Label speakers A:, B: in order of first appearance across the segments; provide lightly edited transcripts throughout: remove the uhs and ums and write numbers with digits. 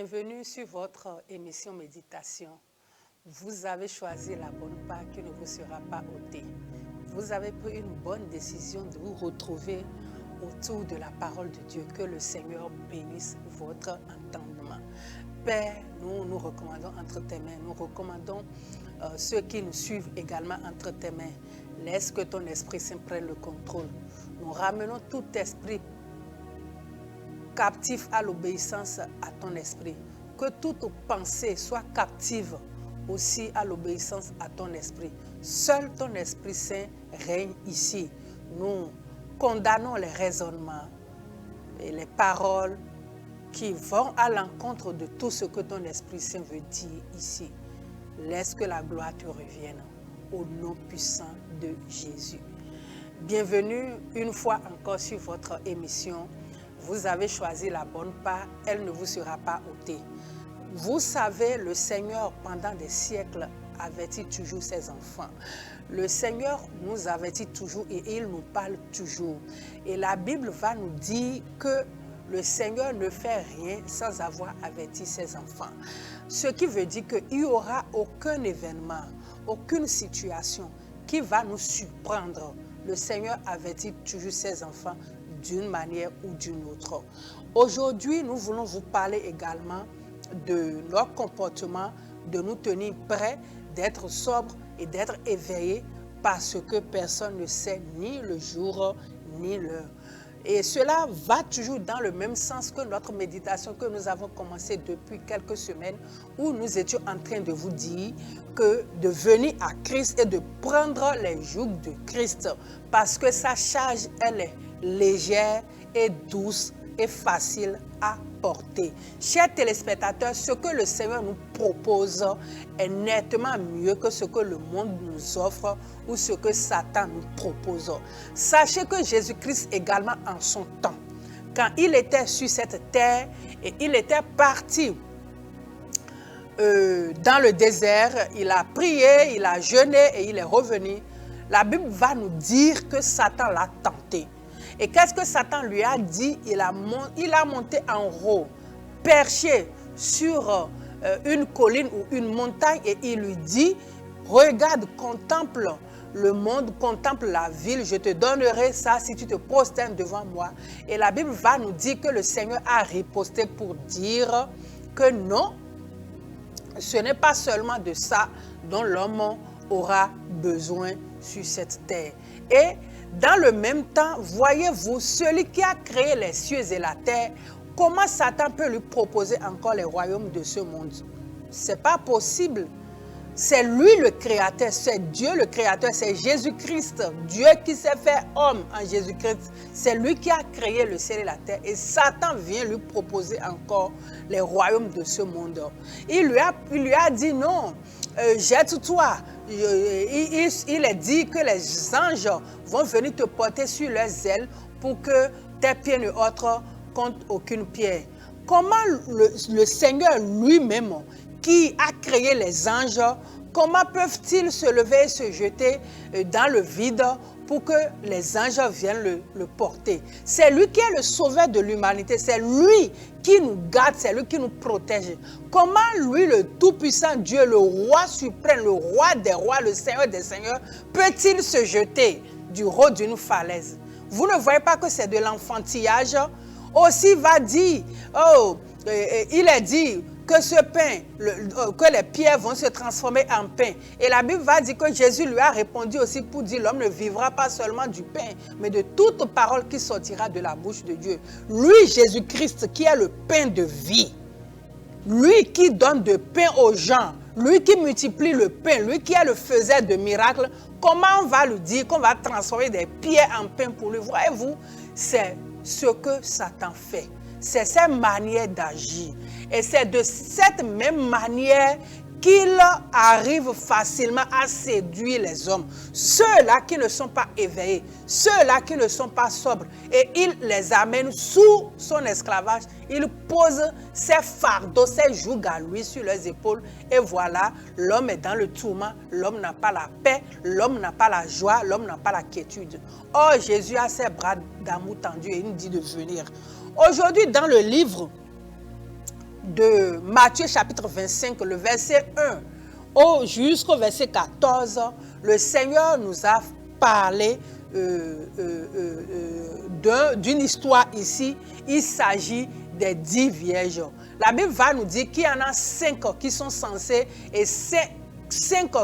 A: Bienvenue sur votre émission Méditation. Vous avez choisi la bonne part qui ne vous sera pas ôtée. Vous avez pris une bonne décision de vous retrouver autour de la parole de Dieu. Que le Seigneur bénisse votre entendement. Père, nous nous recommandons entre tes mains. Nous recommandons ceux qui nous suivent également entre tes mains. Laisse que ton Esprit Saint prenne le contrôle. Nous ramenons tout esprit captif à l'obéissance à ton esprit. Que toute pensée soit captive aussi à l'obéissance à ton esprit. Seul ton Esprit Saint règne ici. Nous condamnons les raisonnements et les paroles qui vont à l'encontre de tout ce que ton Esprit Saint veut dire ici. Laisse que la gloire te revienne au nom puissant de Jésus. Bienvenue une fois encore sur votre émission. Vous avez choisi la bonne part, elle ne vous sera pas ôtée. Vous savez, le Seigneur, pendant des siècles, avertit toujours ses enfants. Le Seigneur nous avertit toujours et il nous parle toujours. Et la Bible va nous dire que le Seigneur ne fait rien sans avoir averti ses enfants. Ce qui veut dire qu'il n'y aura aucun événement, aucune situation qui va nous surprendre. Le Seigneur avertit toujours ses enfants d'une manière ou d'une autre. Aujourd'hui, nous voulons vous parler également de leur comportement, de nous tenir prêts, d'être sobres et d'être éveillés parce que personne ne sait ni le jour ni l'heure. Et cela va toujours dans le même sens que notre méditation que nous avons commencé depuis quelques semaines où nous étions en train de vous dire que de venir à Christ et de prendre les jougs de Christ parce que sa charge, elle est légère et douce et facile à porter. Chers téléspectateurs, ce que le Seigneur nous propose est nettement mieux que ce que le monde nous offre ou ce que Satan nous propose. Sachez que Jésus-Christ également en son temps, quand il était sur cette terre et il était parti dans le désert, il a prié, il a jeûné et il est revenu. La Bible va nous dire que Satan l'a tenté. Et qu'est-ce que Satan lui a dit? Il a monté en haut, perché sur une colline ou une montagne et il lui dit, regarde, contemple le monde, contemple la ville, je te donnerai ça si tu te prosternes devant moi. Et la Bible va nous dire que le Seigneur a riposté pour dire que non, ce n'est pas seulement de ça dont l'homme aura besoin sur cette terre. Et dans le même temps, voyez-vous, celui qui a créé les cieux et la terre, comment Satan peut lui proposer encore les royaumes de ce monde? Ce n'est pas possible. C'est lui le créateur, c'est Dieu le créateur, c'est Jésus-Christ, Dieu qui s'est fait homme en Jésus-Christ. C'est lui qui a créé le ciel et la terre. Et Satan vient lui proposer encore les royaumes de ce monde. Il lui a dit non, jette-toi. Il est dit que les anges vont venir te porter sur leurs ailes pour que tes pieds ne heurtent contre aucune pierre. Comment le Seigneur lui-même, qui a créé les anges, comment peuvent-ils se lever et se jeter dans le vide pour que les anges viennent le porter? C'est lui qui est le sauveur de l'humanité, c'est lui qui nous garde, c'est lui qui nous protège. Comment lui, le tout-puissant Dieu, le roi suprême, le roi des rois, le Seigneur des seigneurs, peut-il se jeter du haut d'une falaise? Vous ne voyez pas que c'est de l'enfantillage? Aussi va dire, il est dit que ce pain, que les pierres vont se transformer en pain. Et la Bible va dire que Jésus lui a répondu aussi pour dire l'homme ne vivra pas seulement du pain, mais de toute parole qui sortira de la bouche de Dieu. Lui, Jésus-Christ, qui est le pain de vie, lui qui donne de pain aux gens, lui qui multiplie le pain, lui qui est le faiseur de miracles, comment on va lui dire qu'on va transformer des pierres en pain pour lui? Voyez-vous, c'est ce que Satan fait. C'est sa manière d'agir. Et c'est de cette même manière qu'il arrive facilement à séduire les hommes. Ceux-là qui ne sont pas éveillés, ceux-là qui ne sont pas sobres. Et il les amène sous son esclavage. Il pose ses fardeaux, ses jougs à lui sur leurs épaules. Et voilà, l'homme est dans le tourment. L'homme n'a pas la paix, l'homme n'a pas la joie, l'homme n'a pas la quiétude. Or, Jésus a ses bras d'amour tendus et il nous dit de venir. Aujourd'hui, dans le livre de Matthieu chapitre 25, le verset 1 jusqu'au verset 14, le Seigneur nous a parlé d'une histoire ici. Il s'agit des 10 vierges. La Bible va nous dire qu'il y en a 5 qui sont sensées et 5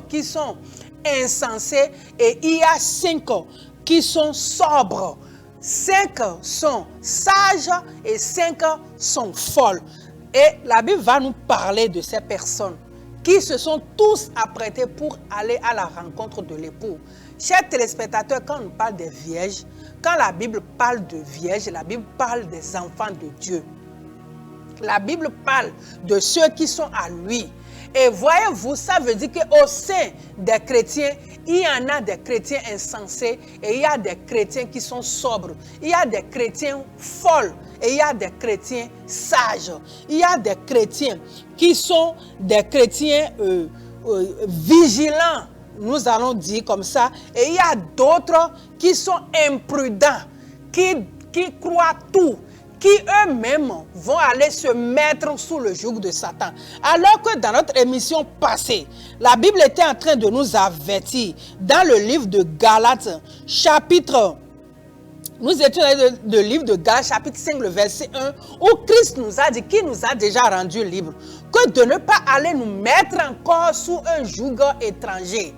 A: qui sont insensées, et il y a 5 qui sont sobres. 5 sont sages et 5 sont folles. Et la Bible va nous parler de ces personnes qui se sont tous apprêtés pour aller à la rencontre de l'époux. Chers téléspectateurs, quand on parle des vierges, quand la Bible parle de vierges, la Bible parle des enfants de Dieu. La Bible parle de ceux qui sont à lui. Et voyez-vous, ça veut dire qu'au sein des chrétiens, il y en a des chrétiens insensés et il y a des chrétiens qui sont sobres. Il y a des chrétiens folles et il y a des chrétiens sages. Il y a des chrétiens qui sont des chrétiens vigilants, nous allons dire comme ça. Et il y a d'autres qui sont imprudents, qui croient tout, qui eux-mêmes vont aller se mettre sous le joug de Satan. Alors que dans notre émission passée, la Bible était en train de nous avertir dans le livre de Galates, nous étions dans le livre de Galates, chapitre 5, le verset 1, où Christ nous a dit, qui nous a déjà rendus libres, que de ne pas aller nous mettre encore sous un joug étranger.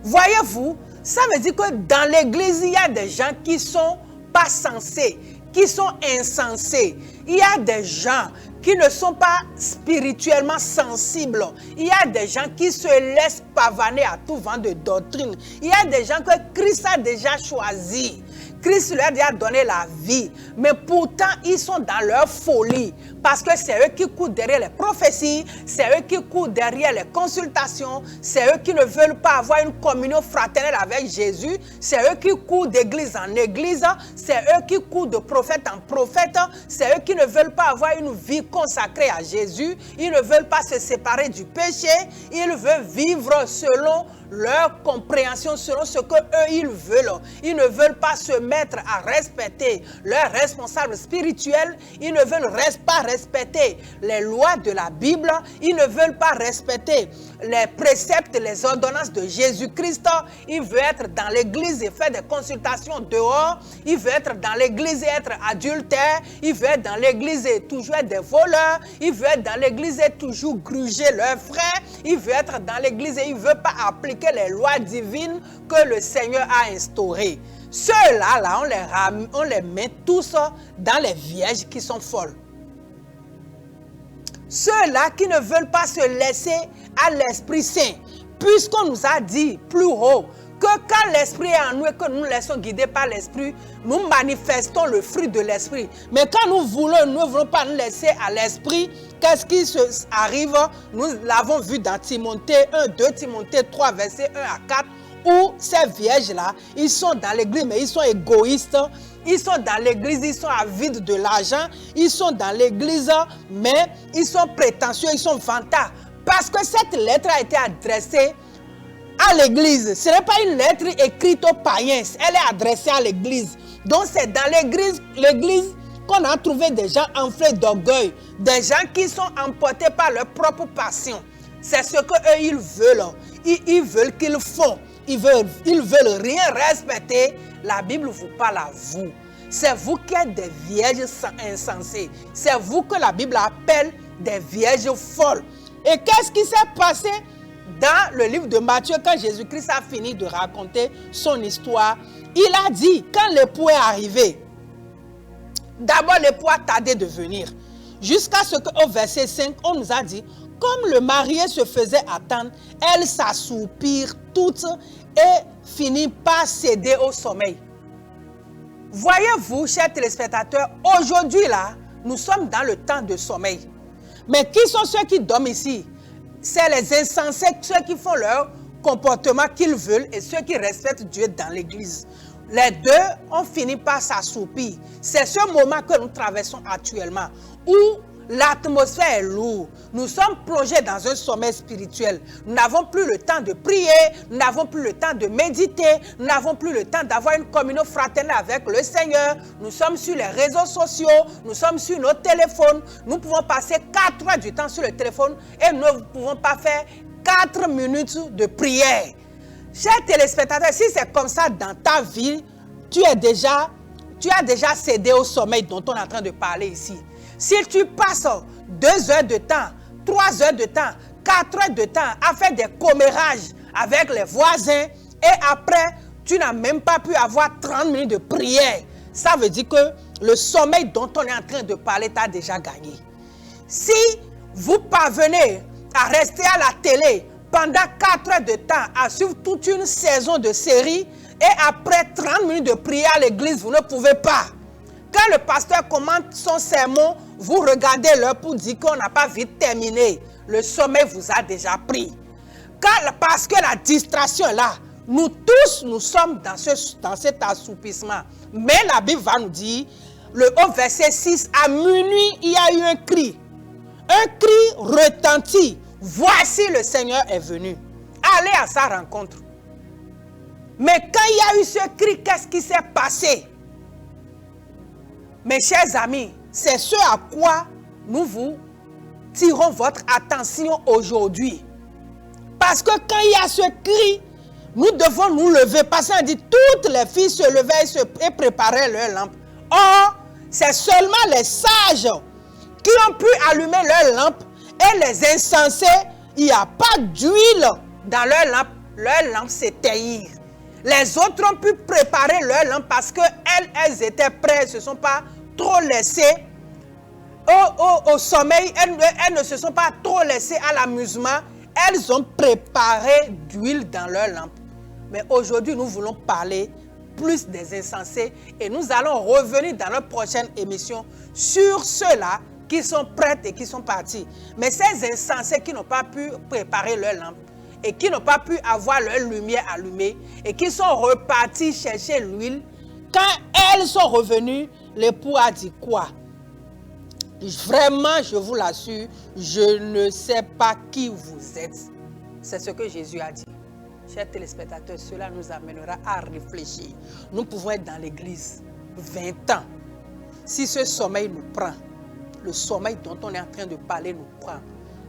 A: Voyez-vous, ça veut dire que dans l'église, il y a des gens qui ne sont pas sensés, qui sont insensés. Il y a des gens qui ne sont pas spirituellement sensibles. Il y a des gens qui se laissent pavaner à tout vent de doctrine. Il y a des gens que Christ a déjà choisis. Christ leur a déjà donné la vie, mais pourtant ils sont dans leur folie, parce que c'est eux qui courent derrière les prophéties, c'est eux qui courent derrière les consultations, c'est eux qui ne veulent pas avoir une communion fraternelle avec Jésus, c'est eux qui courent d'église en église, c'est eux qui courent de prophète en prophète, c'est eux qui ne veulent pas avoir une vie consacrée à Jésus, ils ne veulent pas se séparer du péché, ils veulent vivre selon leur compréhension, selon ce que eux ils veulent. Ils ne veulent pas se mettre à respecter leurs responsables spirituels. Ils ne veulent pas respecter les lois de la Bible. Ils ne veulent pas respecter les préceptes, les ordonnances de Jésus-Christ. Ils veulent être dans l'église et faire des consultations dehors. Ils veulent être dans l'église et être adultères. Ils veulent être dans l'église et toujours être des voleurs. Ils veulent être dans l'église et toujours gruger leurs frères. Ils veulent être dans l'église et ils ne veulent pas appliquer les lois divines que le Seigneur a instaurées. Ceux-là, on les met tous dans les vierges qui sont folles. Ceux-là qui ne veulent pas se laisser à l'Esprit Saint, puisqu'on nous a dit plus haut que quand l'Esprit est en nous et que nous nous laissons guider par l'Esprit, nous manifestons le fruit de l'Esprit. Mais quand nous ne voulons pas nous laisser à l'Esprit, qu'est-ce qui arrive? Nous l'avons vu dans Timothée 1, 2 Timothée 3, verset 1 à 4, où ces vierges-là, ils sont dans l'église, mais ils sont égoïstes. Ils sont dans l'église, ils sont avides de l'argent. Ils sont dans l'église, mais ils sont prétentieux, ils sont vantards. Parce que cette lettre a été adressée à l'église. Ce n'est pas une lettre écrite aux païens. Elle est adressée à l'église. Donc c'est dans l'église qu'on a trouvé des gens enflés d'orgueil. Des gens qui sont emportés par leur propre passion. C'est ce qu'eux, ils veulent. Ils veulent qu'ils font. Ils veulent rien respecter. La Bible vous parle à vous. C'est vous qui êtes des vierges insensées. C'est vous que la Bible appelle des vierges folles. Et qu'est-ce qui s'est passé dans le livre de Matthieu quand Jésus-Christ a fini de raconter son histoire? Il a dit, quand l'époux est arrivé, d'abord l'époux a tardé de venir. Jusqu'à ce qu'au verset 5, on nous a dit, comme le marié se faisait attendre, elle s'assoupire toute et finit par céder au sommeil. Voyez-vous, chers téléspectateurs, aujourd'hui là, nous sommes dans le temps de sommeil. Mais qui sont ceux qui dorment ici? C'est les insensés, ceux qui font leur comportement qu'ils veulent et ceux qui respectent Dieu dans l'église. Les deux ont fini par s'assoupir. C'est ce moment que nous traversons actuellement, où L'atmosphère est lourde. Nous sommes plongés dans un sommeil spirituel. Nous n'avons plus le temps de prier, nous n'avons plus le temps de méditer, nous n'avons plus le temps d'avoir une communion fraternelle avec le Seigneur. Nous sommes sur les réseaux sociaux, nous sommes sur nos téléphones. Nous pouvons passer 4 heures du temps sur le téléphone et nous ne pouvons pas faire 4 minutes de prière. Chers téléspectateurs, si c'est comme ça dans ta vie, tu as déjà cédé au sommeil dont on est en train de parler ici. Si tu passes 2 heures de temps, 3 heures de temps, 4 heures de temps à faire des commérages avec les voisins et après, tu n'as même pas pu avoir 30 minutes de prière, ça veut dire que le sommeil dont on est en train de parler t'a déjà gagné. Si vous parvenez à rester à la télé pendant 4 heures de temps, à suivre toute une saison de séries, et après 30 minutes de prière à l'église, vous ne pouvez pas. Quand le pasteur commente son sermon, vous regardez l'heure pour dire qu'on n'a pas vite terminé. Le sommeil vous a déjà pris. Parce que la distraction est là. Nous tous, nous sommes dans cet assoupissement. Mais la Bible va nous dire, au verset 6, à minuit, il y a eu un cri. Un cri retentit. Voici le Seigneur est venu. Allez à sa rencontre. Mais quand il y a eu ce cri, qu'est-ce qui s'est passé? Mes chers amis, c'est ce à quoi nous vous tirons votre attention aujourd'hui. Parce que quand il y a ce cri, nous devons nous lever. Parce qu'on dit toutes les filles se levaient et préparaient leur lampe. Or, c'est seulement les sages qui ont pu allumer leur lampe et les insensés, il n'y a pas d'huile dans leur lampe. Leur lampe s'éteint. Les autres ont pu préparer leur lampe parce qu'elles étaient prêtes, elles ne se sont pas trop laissées au sommeil, elles ne se sont pas trop laissées à l'amusement, elles ont préparé d'huile dans leur lampe. Mais aujourd'hui, nous voulons parler plus des insensés et nous allons revenir dans notre prochaine émission sur ceux-là qui sont prêts et qui sont partis. Mais ces insensés qui n'ont pas pu préparer leur lampe, et qui n'ont pas pu avoir leur lumière allumée et qui sont repartis chercher l'huile, quand elles sont revenues, l'époux a dit quoi? Vraiment, je vous l'assure, je ne sais pas qui vous êtes. C'est ce que Jésus a dit. Chers téléspectateurs, cela nous amènera à réfléchir. Nous pouvons être dans l'église 20 ans. Si ce sommeil nous prend, le sommeil dont on est en train de parler nous prend,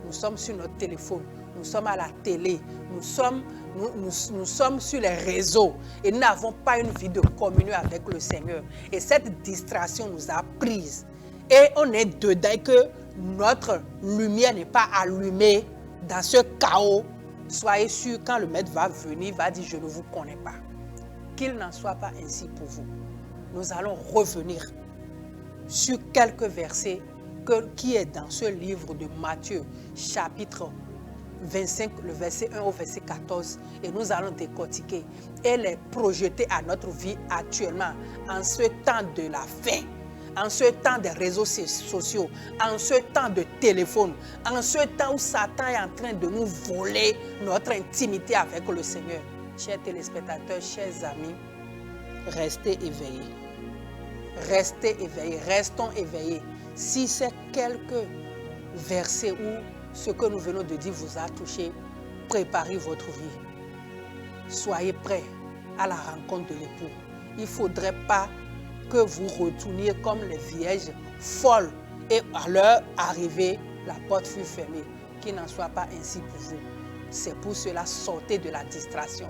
A: nous sommes sur notre téléphone, nous sommes à la télé, nous sommes sur les réseaux et nous n'avons pas une vie de communion avec le Seigneur. Et cette distraction nous a prises. Et on est dedans et que notre lumière n'est pas allumée dans ce chaos. Soyez sûrs, quand le maître va venir, il va dire « je ne vous connais pas ». Qu'il n'en soit pas ainsi pour vous. Nous allons revenir sur quelques versets qui est dans ce livre de Matthieu, chapitre 25, le verset 1 au verset 14, et nous allons décortiquer et les projeter à notre vie actuellement, en ce temps de la fin, en ce temps des réseaux sociaux, en ce temps de téléphone, en ce temps où Satan est en train de nous voler notre intimité avec le Seigneur. Chers téléspectateurs, chers amis, restez éveillés. Restez éveillés, restons éveillés. Si c'est quelques versets où ce que nous venons de dire vous a touché, préparez votre vie. Soyez prêts à la rencontre de l'époux. Il ne faudrait pas que vous retourniez comme les vierges folles et à leur arrivée, la porte fut fermée. Qu'il n'en soit pas ainsi pour vous. C'est pour cela, sortez de la distraction.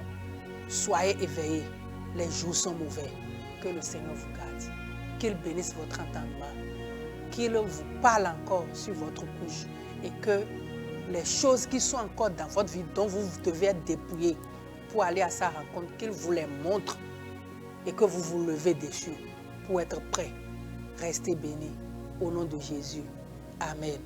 A: Soyez éveillés. Les jours sont mauvais. Que le Seigneur vous garde. Qu'il bénisse votre entendement. Qu'il vous parle encore sur votre couche. Et que les choses qui sont encore dans votre vie, dont vous devez être dépouillés pour aller à sa rencontre, qu'il vous les montre et que vous vous levez dessus pour être prêts. Restez bénis au nom de Jésus. Amen.